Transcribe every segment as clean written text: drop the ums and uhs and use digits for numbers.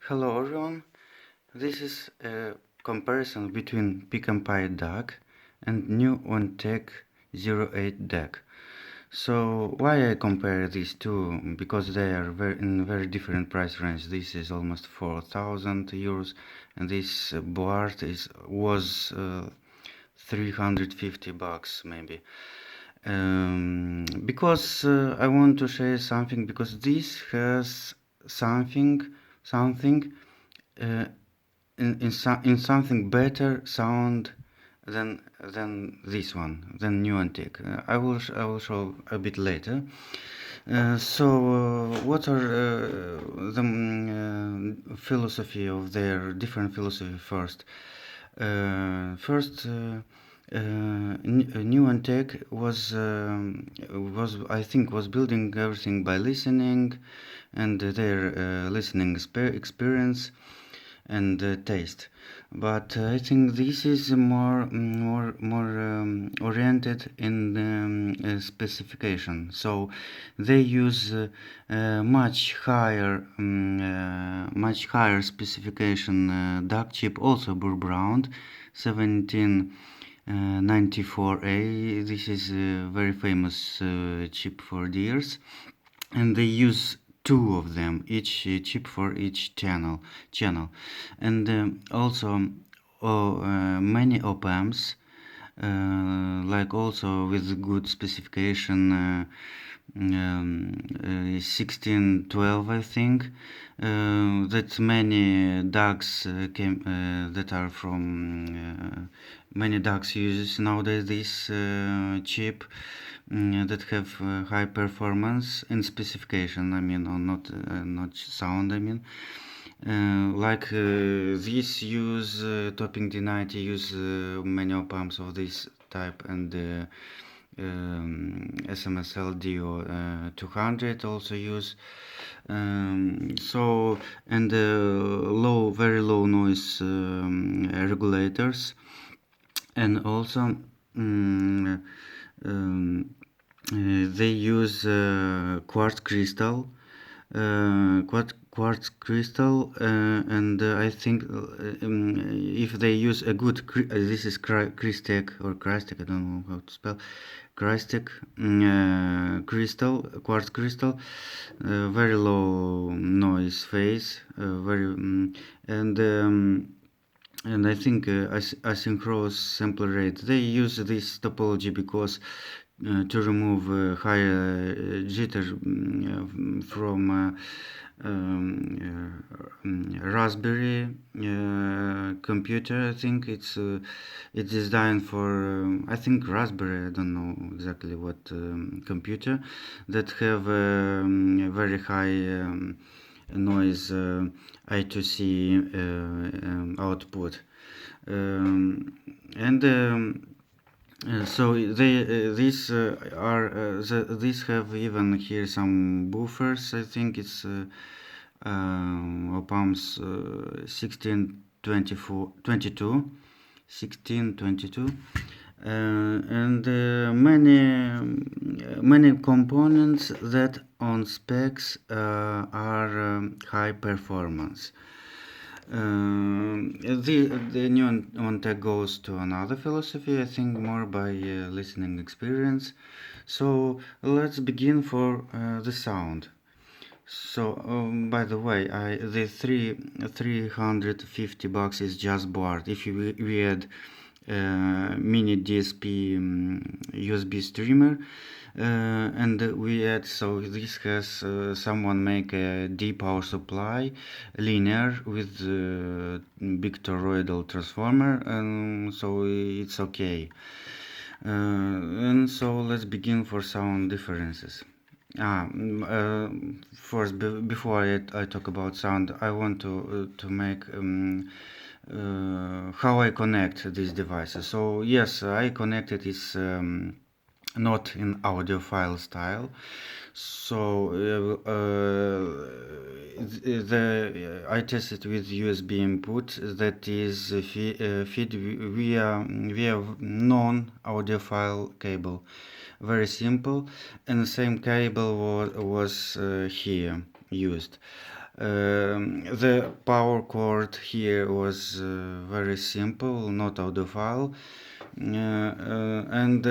Hello everyone, this is a comparison between PecanPi Dac and NewOntech 08 Dac. So why I compare these two? Because they are in very different price range. This is almost 4,000 euros and this board was 350 bucks maybe. Because I want to share something, because this has something uh, in something better sound than this one, than NewOntech. I will show a bit later. What are the philosophy of their different philosophy first? NewOntech was I think was building everything by listening, and their listening experience and taste. But I think this is more oriented in specification. So they use much higher specification DAC chip, also Burr Brown 1794A. This is a very famous chip for deers, and they use two of them, each chip for each channel, and also many op-amps, like also with good specification, 1612 I think, that many DACs that are from many DACs uses nowadays this chip, that have high performance in specification, I mean, or not sound, I mean. This use Topping D90 use many op-amps of this type, and SMSL DO 200 also use. And very low noise regulators, and also they use quartz crystal, and I think if they use a good this is Crystec or Crystec, I don't know how to spell, Crystec crystal, quartz crystal, very low noise phase, and I think asynchronous sampler rate. They use this topology because to remove higher jitter from Raspberry computer. I think it's designed for I think Raspberry, I don't know exactly what computer, that have very high noise I2C output, and so these have even here some buffers. I think it's op-amps 1622, and many components that on specs are high performance. The NewOntech goes to another philosophy, I think more by listening experience. So let's begin for the sound. So by the way, the 350 bucks is just board. If we add mini DSP USB streamer, and we add, so this has someone make a D power supply linear with big toroidal transformer, and so it's okay. And so let's begin for sound differences. First, before I talk about sound, I want to make how I connect these devices. So yes, I connected is not in audiophile style. So I tested with USB input, that is feed via non-audiophile cable. Very simple, and the same cable was here used. The power chord here was very simple, not audiophile, and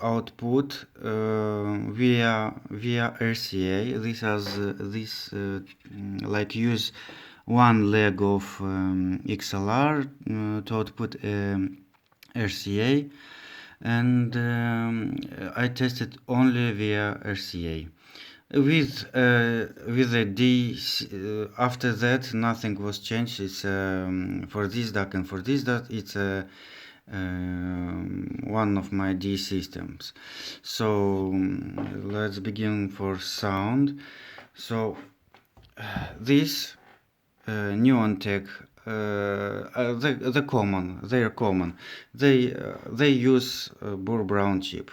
output via RCA. Like use one leg of XLR to output RCA, and I tested only via RCA. With the D, after that nothing was changed. It's for this DAC and for this DAC it's one of my D systems. So let's begin for sound. So this NewOntech, they're common. They use Burr Brown chip.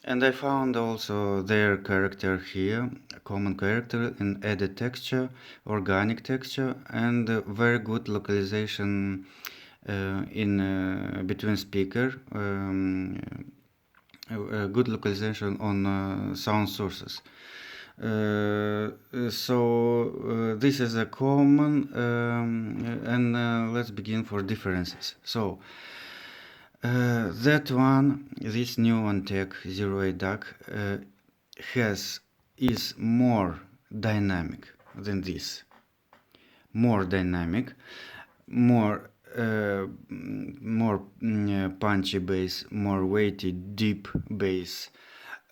And I found also their character here, a common character in added texture, organic texture, and very good localization in between speaker, good localization on sound sources. So this is a common, and let's begin for differences. So that one, this NewOntech 08 DAC is more dynamic than this. More dynamic, more punchy bass, more weighty, deep bass,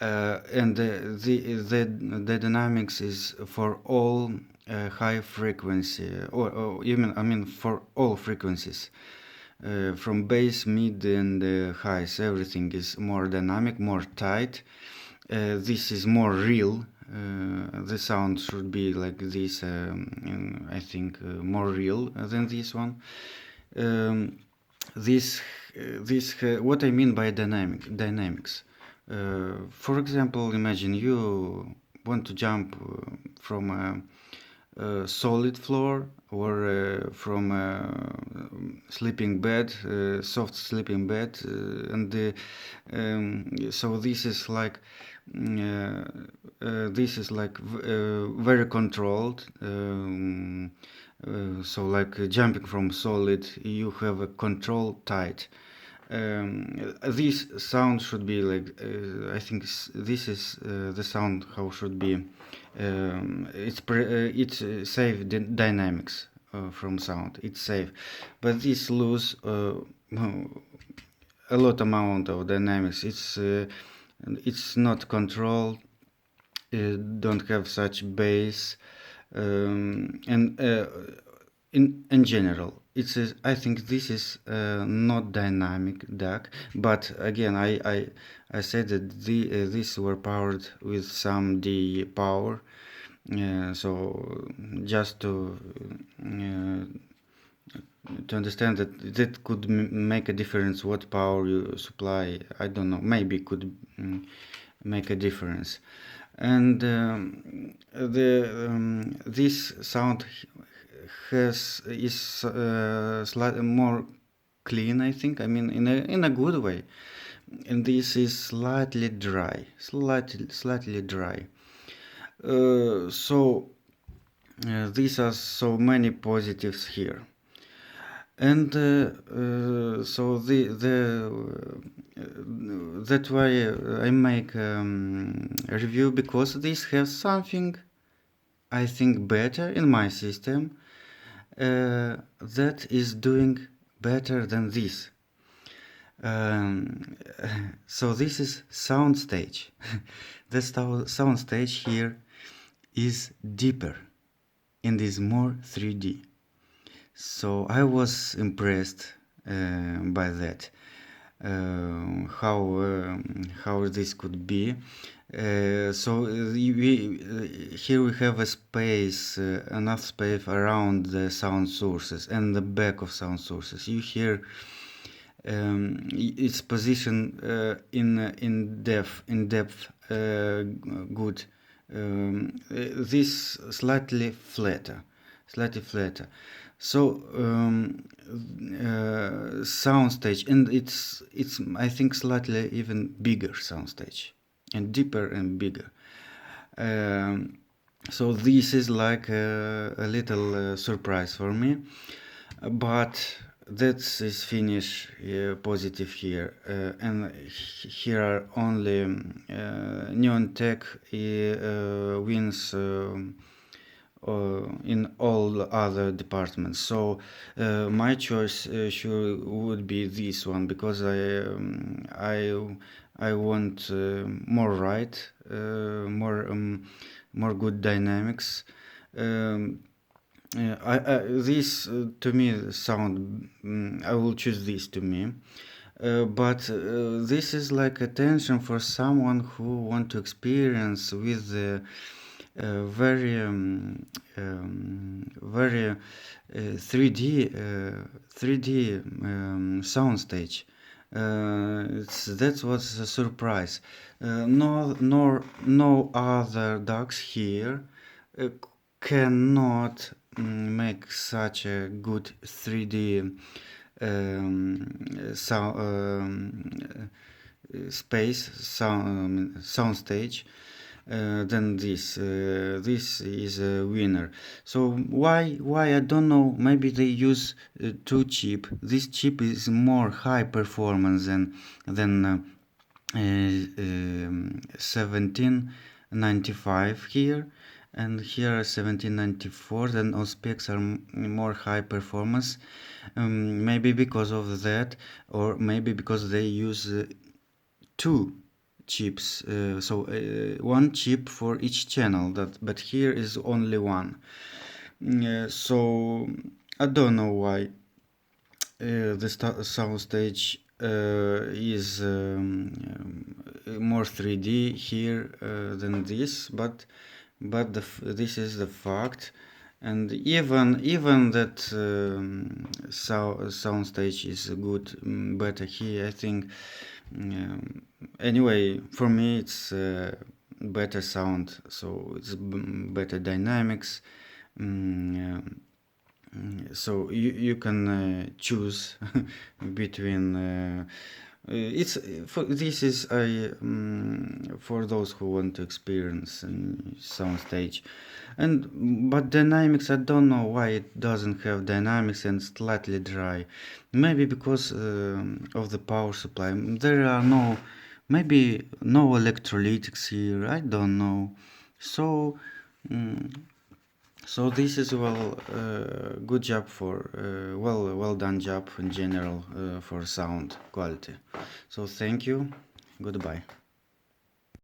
and the dynamics is for all high frequency, or even for all frequencies. From bass, mid, and highs, everything is more dynamic, more tight. This is more real. The sound should be like this, I think, more real than this one. What I mean by dynamics. For example, imagine you want to jump from a solid floor or from a sleeping bed, soft sleeping bed, and so this is like very controlled. So like jumping from solid, you have a control tight. This sound should be like I think this is the sound how should be. It's safe dynamics from sound. It's safe, but this lose a lot amount of dynamics. It's not controlled. Don't have such bass, and in general, I think this is not dynamic DAC. But again, I said that these were powered with some D power. So just to understand that that could make a difference what power you supply, I don't know, maybe could make a difference. And this sound is slightly more clean, I think. I mean, in a good way. And this is slightly dry, slightly dry. So these are so many positives here. And so that's why I make a review, because this has something I think better in my system that is doing better than this. So this is soundstage. The soundstage here is deeper and is more 3D. So I was impressed by that. How this could be. So here we have a space, enough space around the sound sources and the back of sound sources. You hear its position in depth good. This slightly flatter. So soundstage, and it's I think slightly even bigger soundstage, and deeper and bigger. So this is like a little surprise for me, but that is finish positive here, and here are only NewOntech wins in all other departments. So my choice sure would be this one, because I want more right, more good dynamics. Um, this to me sound. I will choose this to me. But this is like attention for someone who want to experience with the very 3D soundstage. That was a surprise. No other ducks here uh, cannot make such a good 3D sound space soundstage than this. This is a winner. So why I don't know. Maybe they use two chip. This chip is more high performance than 1795 here, and here 1794. Then all specs are more high performance. Maybe because of that, or maybe because they use two chips, so one chip for each channel, but here is only one. So I don't know why the soundstage is more 3D here than this, but this is the fact. And even that soundstage is good, better here, I think. Anyway, for me it's better sound, so it's better dynamics. So you can choose between it's for this is for those who want to experience soundstage. And but dynamics, I don't know why it doesn't have dynamics and slightly dry. Maybe because of the power supply. There are maybe no electrolytics here, I don't know. So so this is good job for well done job in general for sound quality. So thank you, goodbye.